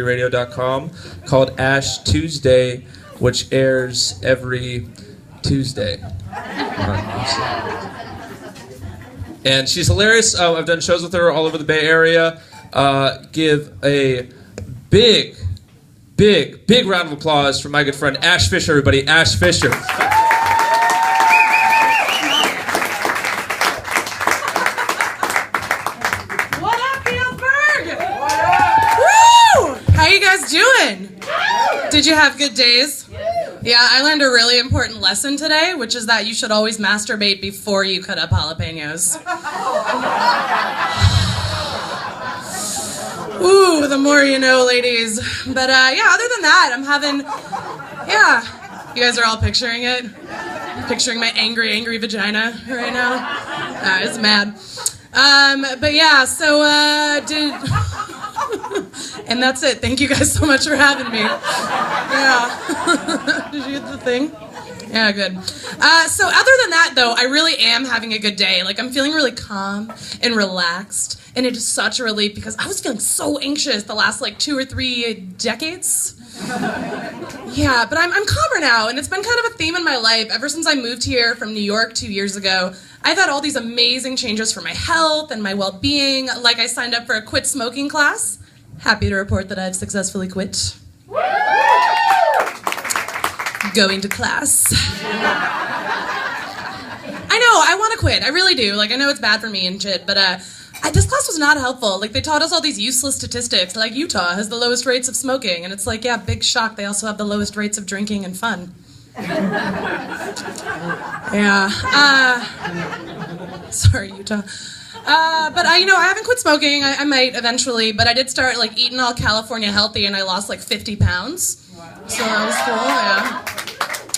radio.com called Ash Tuesday, which airs every Tuesday. And she's hilarious. I've done shows with her all over the Bay Area. Give a big round of applause for my good friend Ash Fisher, everybody. Ash Fisher. What up, Healdsburg? Woo! How you guys doing? Did you have good days? Yeah, I learned a really important lesson today, which is that you should always masturbate before you cut up jalapenos. Ooh, the more you know, ladies. But yeah, other than that, I'm having, you guys are all picturing it? Picturing my angry vagina right now? It's mad. But yeah, so, and that's it. Thank you guys so much for having me. Yeah. Did you get the thing? Yeah, good. So other than that, though, I really am having a good day. Like, I'm feeling really calm and relaxed. And it is such a relief because I was feeling so anxious the last, 2 or 3 decades. Yeah, but I'm calmer now, and it's been kind of a theme in my life. Ever since I moved here from New York 2 years ago, I've had all these amazing changes for my health and my well-being. Like, I signed up for a quit smoking class. Happy to report that I've successfully quit. Going to class. I know, I want to quit. I really do. I know it's bad for me and shit, but this class was not helpful. They taught us all these useless statistics, like Utah has the lowest rates of smoking, and it's yeah, big shock, they also have the lowest rates of drinking and fun. Yeah. Sorry, Utah. But I haven't quit smoking. I might eventually, but I did start eating all California healthy, and I lost 50 pounds. Wow. So that was cool, yeah.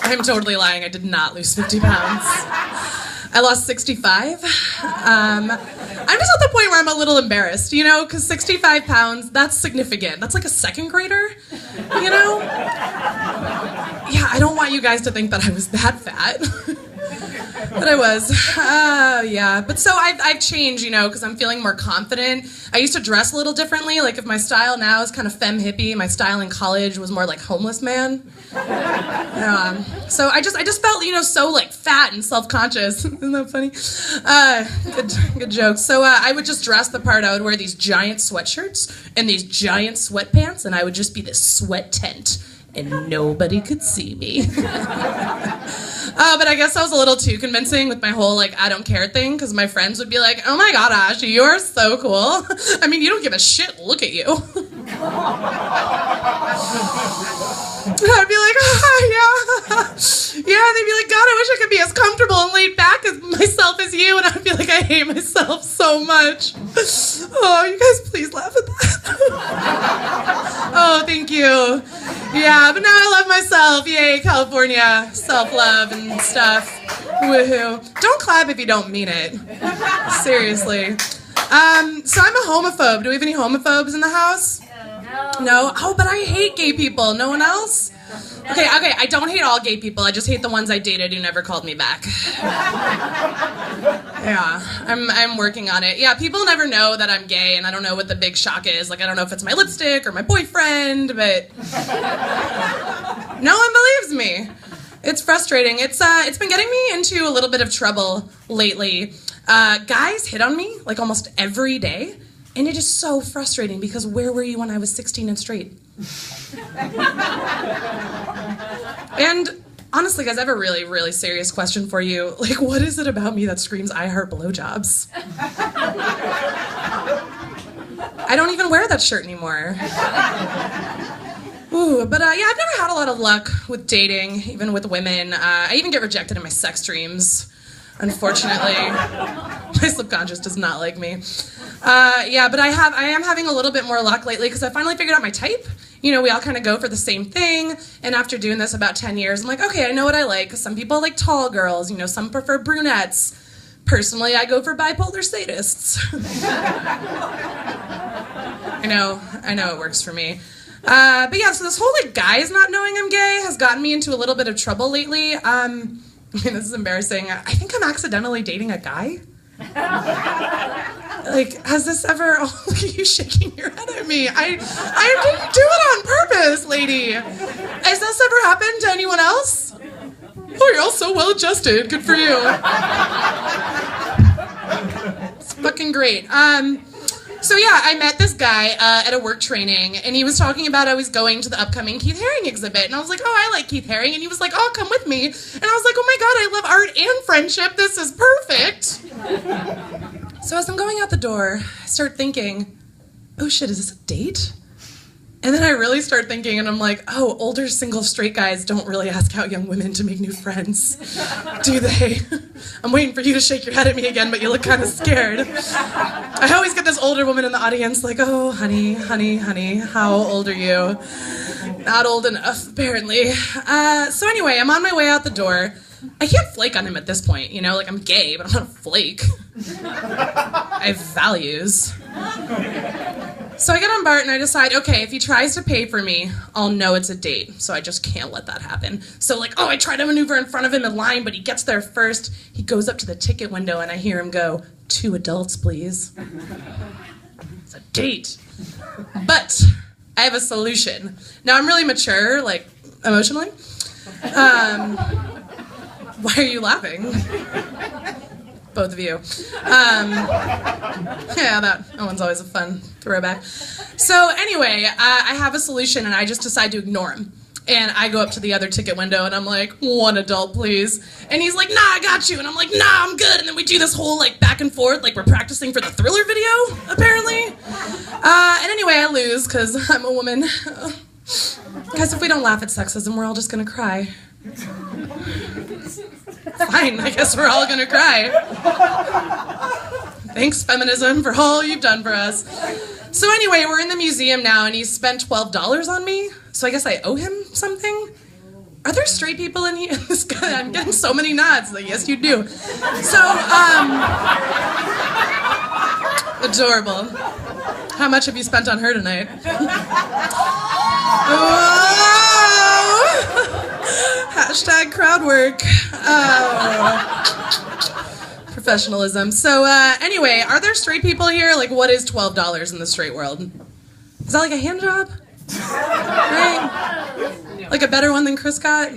I'm totally lying. I did not lose 50 pounds. I lost 65. I'm just at the point where I'm a little embarrassed, because 65 pounds, that's significant. That's like a second grader, Yeah, I don't want you guys to think that I was that fat. But I was. Yeah. But so I've changed, because I'm feeling more confident. I used to dress a little differently. If my style now is kind of femme hippie, my style in college was more like homeless man. So I just felt, so fat and self-conscious. Isn't that funny? Good joke. So I would just dress the part. I would wear these giant sweatshirts and these giant sweatpants, and I would just be this sweat tent, and nobody could see me. But I guess I was a little too convincing with my whole, I don't care thing, because my friends would be like, oh my god, Ash, you are so cool. I mean, you don't give a shit, look at you. I'd be like, oh, yeah. Yeah, they'd be like, God, I wish I could be as comfortable and laid back as myself as you, and I'd be like, I hate myself so much. Oh, you guys please laugh at that. Oh, thank you. Yeah, but now I love myself. Yay, California. Self-love and stuff. Woohoo. Don't clap if you don't mean it. Seriously. So I'm a homophobe. Do we have any homophobes in the house? No? Oh, but I hate gay people. No one else? Okay, I don't hate all gay people. I just hate the ones I dated who never called me back. Yeah, I'm working on it. Yeah, people never know that I'm gay, and I don't know what the big shock is. I don't know if it's my lipstick or my boyfriend, but no one believes me. It's frustrating. It's been getting me into a little bit of trouble lately. Guys hit on me almost every day, and it is so frustrating because where were you when I was 16 and straight? And honestly, guys, I have a really, really serious question for you. What is it about me that screams I heart blowjobs? I don't even wear that shirt anymore. Ooh, but yeah, I've never had a lot of luck with dating, even with women. I even get rejected in my sex dreams, unfortunately. My subconscious does not like me. Yeah, but I am having a little bit more luck lately because I finally figured out my type. We all kind of go for the same thing, and after doing this about 10 years, I'm like, okay, I know what I like. Some people like tall girls, some prefer brunettes. Personally, I go for bipolar sadists. I know it works for me. But yeah, so this whole guys not knowing I'm gay has gotten me into a little bit of trouble lately. This is embarrassing. I think I'm accidentally dating a guy. Like, has this ever, oh, look at you shaking your head at me. I didn't do it on purpose, lady. Has this ever happened to anyone else? Oh, you're all so well adjusted. Good for you. It's fucking great. So yeah, I met this guy at a work training, and he was talking about I was going to the upcoming Keith Haring exhibit, and I was like, oh, I like Keith Haring, and he was like, oh, come with me, and I was like, oh my god, I love art and friendship, this is perfect. So as I'm going out the door, I start thinking, oh shit, is this a date? And then I really start thinking, and I'm like, oh, older single straight guys don't really ask out young women to make new friends, do they? I'm waiting for you to shake your head at me again, but you look kind of scared. I always get this older woman in the audience like, oh, honey, honey, honey, how old are you? Not old enough, apparently. So anyway, I'm on my way out the door. I can't flake on him at this point, you know, like I'm gay, but I'm not a flake. I have values. So I get on Bart and I decide, okay, if he tries to pay for me, I'll know it's a date. So I just can't let that happen. So like, oh, I try to maneuver in front of him in line, but he gets there first. He goes up to the ticket window and I hear him go, 2 adults, please. It's a date. But I have a solution. Now I'm really mature, like emotionally. Why are you laughing? Both of you. Yeah, that one's always a fun throwback. So anyway, I have a solution and I just decide to ignore him. And I go up to the other ticket window and I'm like, 1 adult, please. And he's like, nah, I got you. And I'm like, nah, I'm good. And then we do this whole like back and forth, like we're practicing for the Thriller video, apparently. And anyway, I lose because I'm a woman. Guys, if we don't laugh at sexism, we're all just gonna cry. Fine, I guess we're all gonna cry. Thanks, feminism, for all you've done for us. So anyway, we're in the museum now, and he spent $12 on me, so I guess I owe him something? Are there straight people in here? I'm getting so many nods. Like, yes, you do. So, adorable. How much have you spent on her tonight? Hashtag crowd work. Professionalism. So anyway, are there straight people here? Like, what is $12 in the straight world? Is that like a hand job? Right? Like a better one than Chris got?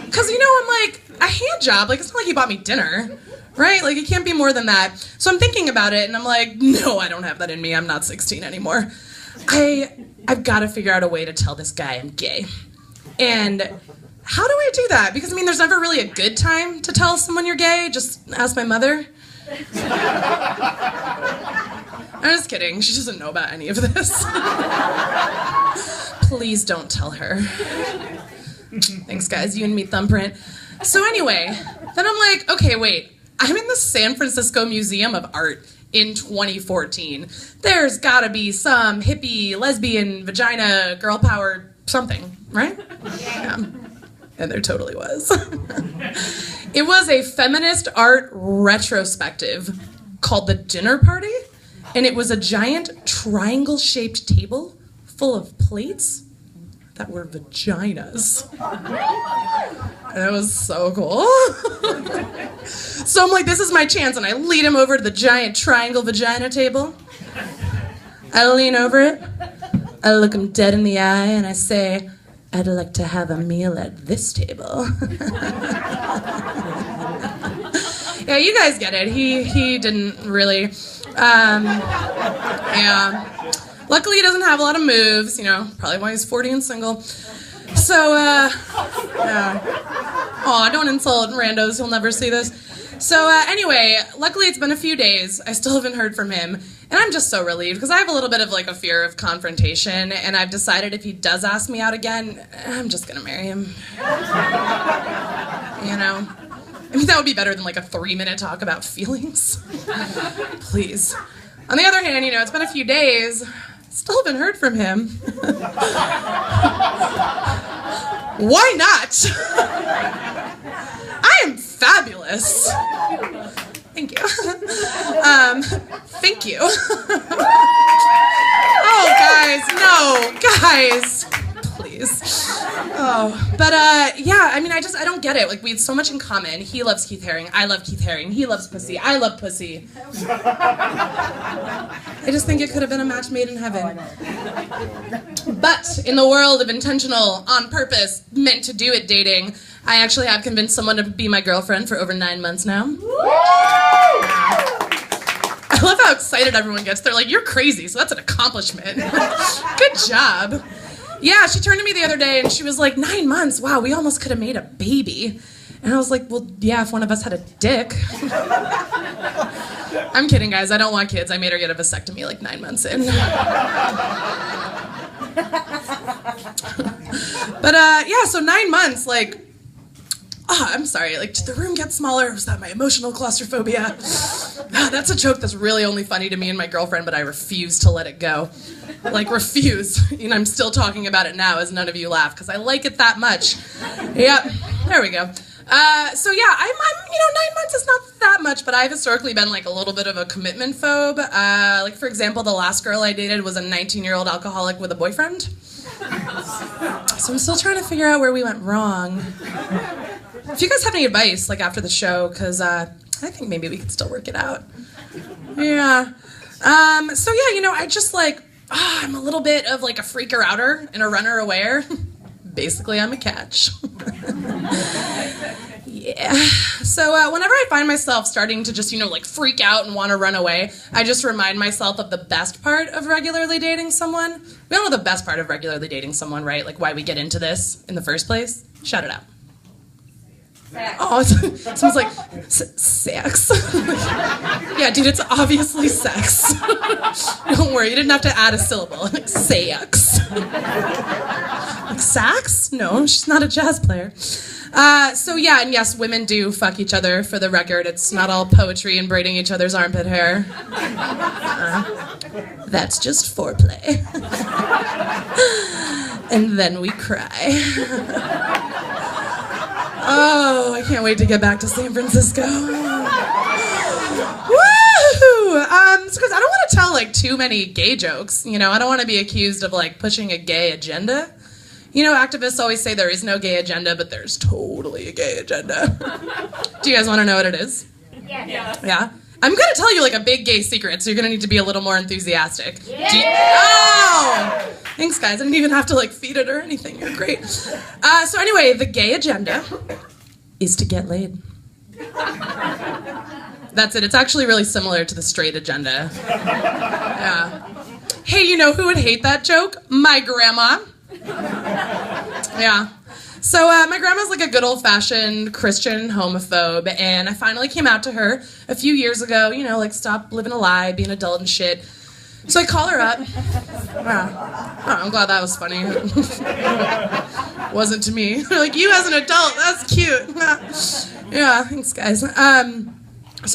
Because, you know, I'm like, a hand job, like, it's not like he bought me dinner. Right? Like, it can't be more than that. So I'm thinking about it, and I'm like, no, I don't have that in me. I'm not 16 anymore. I've got to figure out a way to tell this guy I'm gay. And how do I do that? Because, I mean, there's never really a good time to tell someone you're gay. Just ask my mother. I'm just kidding. She doesn't know about any of this. Please don't tell her. Thanks, guys. You and me, Thumbprint. So anyway, then I'm like, okay, wait. I'm in the San Francisco Museum of Art in 2014. There's gotta be some hippie, lesbian, vagina, girl power something, right? Yeah. And there totally was. It was a feminist art retrospective called The Dinner Party, and it was a giant triangle-shaped table full of plates that were vaginas. And it was so cool. So I'm like, this is my chance, and I lead him over to the giant triangle vagina table. I lean over it, I look him dead in the eye, and I say, I'd like to have a meal at this table. Yeah, you guys get it. He didn't really. Yeah. Luckily, he doesn't have a lot of moves, you know, probably why he's 40 and single. So, yeah. Aw, don't insult randos, he'll never see this. So, anyway, luckily it's been a few days. I still haven't heard from him. And I'm just so relieved, because I have a little bit of, like, a fear of confrontation, and I've decided if he does ask me out again, I'm just gonna marry him. You know? I mean, that would be better than, like, a 3-minute talk about feelings. Please. On the other hand, you know, it's been a few days. Still haven't heard from him. Why not? I am fabulous. Thank you. Thank you. Oh, guys, no, guys, please. please. Oh, but yeah, I mean, I don't get it. Like, we had so much in common. He loves Keith Haring. I love Keith Haring. He loves pussy. I love pussy. I just think it could have been a match made in heaven. But in the world of intentional, on purpose, meant to do it dating, I actually have convinced someone to be my girlfriend for over 9 months now. I love how excited everyone gets. They're like, you're crazy, so that's an accomplishment. Good job. Yeah, she turned to me the other day and she was like, 9 months? Wow, we almost could have made a baby. And I was like, well, yeah, if one of us had a dick. I'm kidding, guys. I don't want kids. I made her get a vasectomy like 9 months in. But yeah, so 9 months, like, I'm sorry, like, did the room get smaller? Was that my emotional claustrophobia? That's a joke that's really only funny to me and my girlfriend, but I refuse to let it go. Like, refuse. And I'm still talking about it now as none of you laugh, because I like it that much. Yep, there we go. So yeah, I'm 9 months is not that much, but I've historically been like a little bit of a commitment phobe. Like, for example, the last girl I dated was a 19-year-old alcoholic with a boyfriend. So I'm still trying to figure out where we went wrong. If you guys have any advice, like, after the show, because I think maybe we could still work it out. Yeah. So yeah, I just like, I'm a little bit of like a freaker outer and a runner awayer. Basically, I'm a catch. Yeah. So whenever I find myself starting to just, like, freak out and want to run away, I just remind myself of the best part of regularly dating someone. We all know the best part of regularly dating someone, right? Like, why we get into this in the first place. Shout it out. Sex. Oh, someone's like, sex? Yeah, dude, it's obviously sex. Don't worry, you didn't have to add a syllable. Sex. Like, sax? No, she's not a jazz player. So yeah, and yes, women do fuck each other, for the record. It's not all poetry and braiding each other's armpit hair. That's just foreplay. And then we cry. Oh, I can't wait to get back to San Francisco. Woo! It's because I don't want to tell, like, too many gay jokes. I don't want to be accused of, like, pushing a gay agenda. Activists always say there is no gay agenda, but there's totally a gay agenda. Do you guys want to know what it is? Yeah. Yeah? I'm going to tell you, like, a big gay secret, so you're going to need to be a little more enthusiastic. Yeah. Oh! Thanks, guys. I didn't even have to, like, feed it or anything. You're great. So anyway, the gay agenda is to get laid. That's it. It's actually really similar to the straight agenda. Yeah. Hey, who would hate that joke? My grandma. Yeah. So my grandma's like a good old-fashioned Christian homophobe, and I finally came out to her a few years ago, like, stop living a lie, be an adult and shit. So I call her up. Wow. Oh, I'm glad that was funny. Wasn't to me. Like, you as an adult, that's cute. Yeah, thanks, guys. So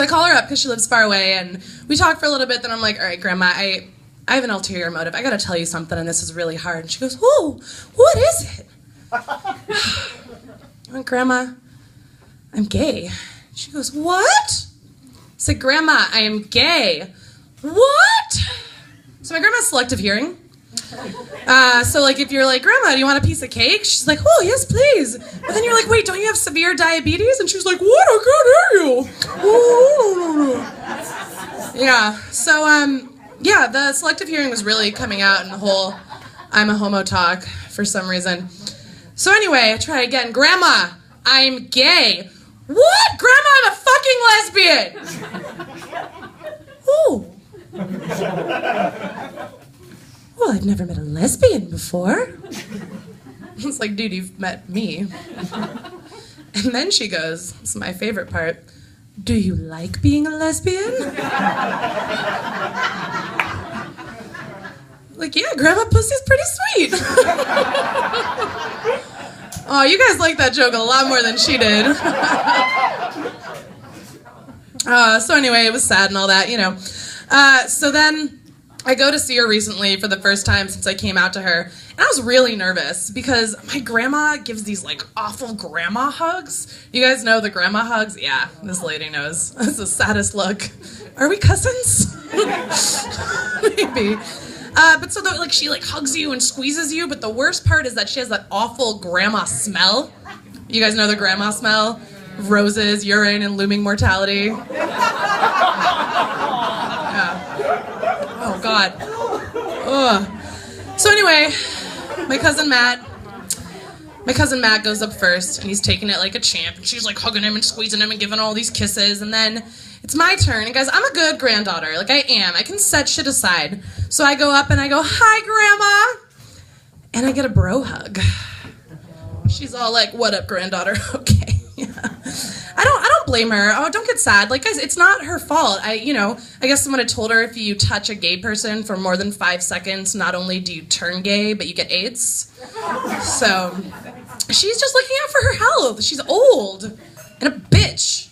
I call her up because she lives far away, and we talk for a little bit, then I'm like, all right, Grandma, I have an ulterior motive. I gotta tell you something, and this is really hard. And she goes, oh, what is it? I went, Grandma, I'm gay. She goes, what? I said, Grandma, I am gay. What? So my grandma has selective hearing. So, like, if you're like, Grandma, do you want a piece of cake? She's like, oh, yes, please. But then you're like, wait, don't you have severe diabetes? And she's like, what? I can't hear you. Yeah. So, yeah, the selective hearing was really coming out in the whole I'm a homo talk for some reason. So anyway, I try again. Grandma, I'm gay. What? Grandma, I'm a fucking lesbian. Ooh. Well, I've never met a lesbian before. It's like, dude, you've met me. And then she goes, this is my favorite part, do you like being a lesbian? Like, yeah, Grandma, pussy's pretty sweet. Oh, you guys like that joke a lot more than she did. So anyway, it was sad and all that, So then I go to see her recently for the first time since I came out to her. And I was really nervous because my grandma gives these, like, awful grandma hugs. You guys know the grandma hugs? Yeah, this lady knows. That's the saddest look. Are we cousins? Maybe. But so like she like hugs you and squeezes you, but the worst part is that she has that awful grandma smell. You guys know the grandma smell? Roses, urine, and looming mortality. Yeah. Oh God. Ugh. So anyway, my cousin Matt goes up first, and he's taking it like a champ, and she's like hugging him and squeezing him and giving all these kisses, and then it's my turn, and guys, I'm a good granddaughter, like I am. I can set shit aside. So I go up and I go, "Hi, Grandma," and I get a bro hug. She's all like, "What up, granddaughter?" Okay. Yeah. I don't blame her. Oh, don't get sad. Like, guys, it's not her fault. I guess someone had told her if you touch a gay person for more than 5 seconds, not only do you turn gay, but you get AIDS. So she's just looking out for her health. She's old and a bitch.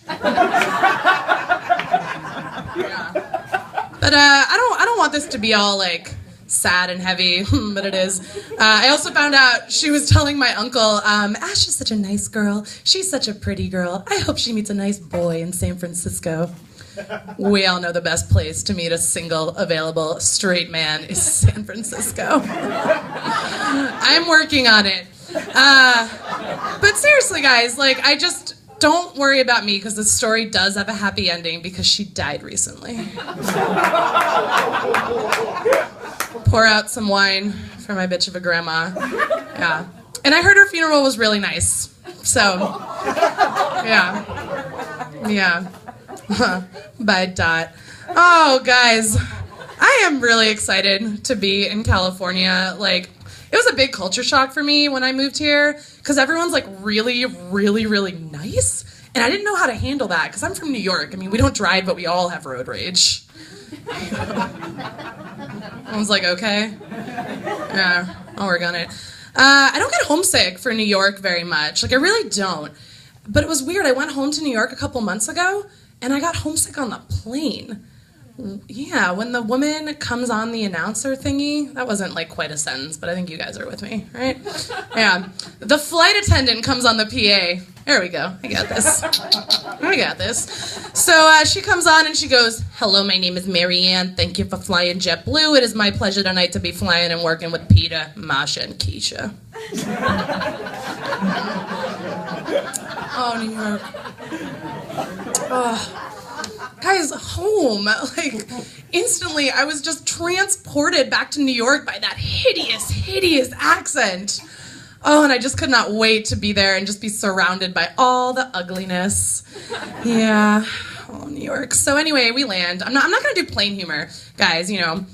Yeah. But I don't want this to be all like sad and heavy, but it is. I also found out she was telling my uncle, Ash is such a nice girl. She's such a pretty girl. I hope she meets a nice boy in San Francisco. We all know the best place to meet a single, available, straight man is San Francisco. I'm working on it. But seriously, guys, like, I just... Don't worry about me, because the story does have a happy ending, because she died recently. Pour out some wine for my bitch of a grandma. Yeah. And I heard her funeral was really nice. So, yeah. Yeah. Bye, Dot. Oh, guys. I am really excited to be in California. Like, it was a big culture shock for me when I moved here, because everyone's like really, really, really nice. And I didn't know how to handle that, because I'm from New York. I mean, we don't drive, but we all have road rage. I was like, okay. Yeah, I'll work on it. I don't get homesick for New York very much. Like, I really don't. But it was weird. I went home to New York a couple months ago, and I got homesick on the plane. Yeah, when the woman comes on the announcer thingy, that wasn't like quite a sentence, but I think you guys are with me, right? Yeah. The flight attendant comes on the PA. There we go. I got this. I got this. So she comes on and she goes, "Hello, my name is Marianne. Thank you for flying JetBlue. It is my pleasure tonight to be flying and working with Peter, Masha, and Keisha." Oh, New York. Oh. Guys, home. Like, instantly, I was just transported back to New York by that hideous, hideous accent. Oh, and I just could not wait to be there and just be surrounded by all the ugliness. Yeah. Oh, New York. So anyway, we land. I'm not going to do plane humor. Guys, you know,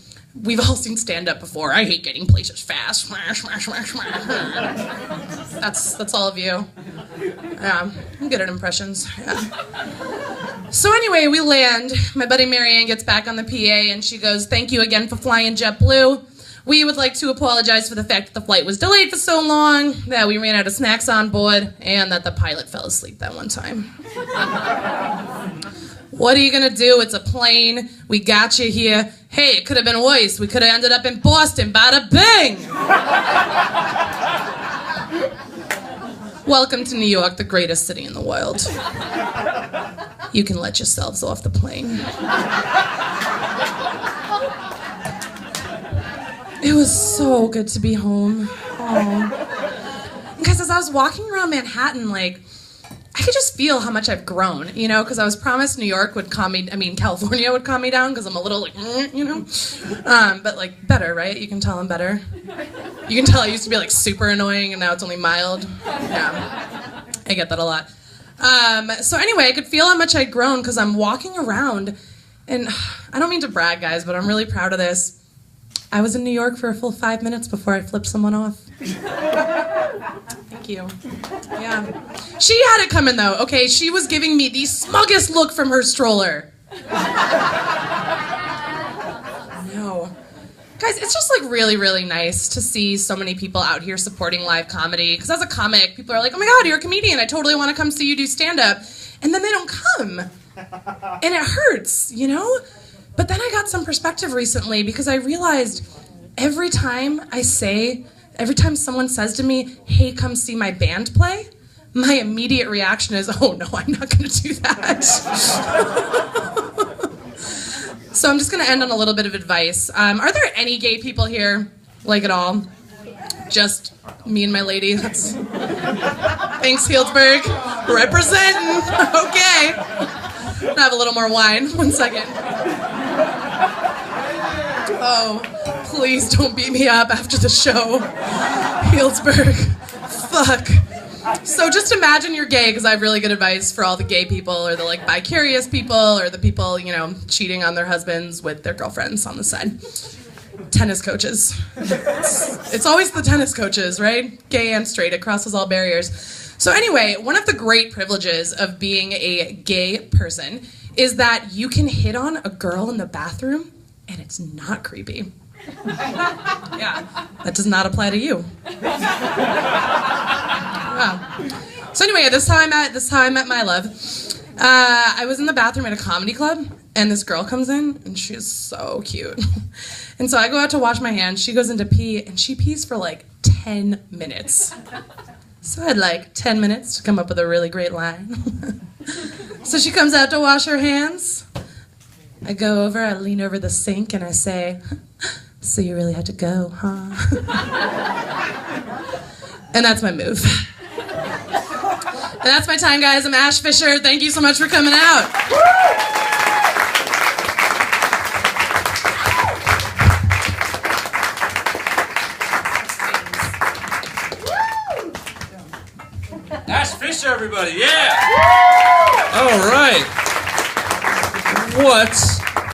we've all seen stand-up before. I hate getting places fast. Smash, smash, smash, smash. That's all of you. Yeah, I'm good at impressions. Yeah. So anyway, we land. My buddy Marianne gets back on the PA and she goes, "Thank you again for flying JetBlue. We would like to apologize for the fact that the flight was delayed for so long, that we ran out of snacks on board, and that the pilot fell asleep that one time." "What are you gonna do? It's a plane. We got you here. Hey, it could have been worse. We could have ended up in Boston. Bada bing!" Welcome to New York, the greatest city in the world. You can let yourselves off the plane. It was so good to be home. Oh. Because as I was walking around Manhattan, like, I could just feel how much I've grown, you know, because I was promised New York would calm me, California would calm me down, because I'm a little like, you know, but like better, right? You can tell I'm better. You can tell I used to be like super annoying and now it's only mild. Yeah, I get that a lot. So anyway, I could feel how much I'd grown because I'm walking around, and I don't mean to brag, guys, but I'm really proud of this. I was in New York for a full 5 minutes before I flipped someone off. Thank you. Yeah. She had it coming, though, okay? She was giving me the smuggest look from her stroller. No. Guys, it's just like really, really nice to see so many people out here supporting live comedy. Because as a comic, people are like, "Oh my God, you're a comedian. I totally want to come see you do stand-up." And then they don't come. And it hurts, you know? But then I got some perspective recently because I realized every time someone says to me, "Hey, come see my band play," my immediate reaction is, "Oh no, I'm not going to do that." So I'm just going to end on a little bit of advice. Are there any gay people here? Like at all? Just me and my lady. Thanks, Healdsburg. Representing. Okay. I'll have a little more wine. 1 second. Oh, please don't beat me up after the show. Healdsburg. Fuck. So just imagine you're gay, because I have really good advice for all the gay people, or the like bi-curious people, or the people, you know, cheating on their husbands with their girlfriends on the side. Tennis coaches. It's always the tennis coaches, right? Gay and straight. It crosses all barriers. So anyway, one of the great privileges of being a gay person is that you can hit on a girl in the bathroom and it's not creepy. Yeah, that does not apply to you. Wow. So anyway, this time I met my love. I was in the bathroom at a comedy club, and this girl comes in, and she's so cute. And so I go out to wash my hands. She goes in to pee, and she pees for like 10 minutes. So I had like 10 minutes to come up with a really great line. So she comes out to wash her hands. I go over, I lean over the sink, and I say, "So you really had to go, huh?" And that's my move. And that's my time, guys. I'm Ash Fisher. Thank you so much for coming out. Ash Fisher, everybody, yeah! All right. What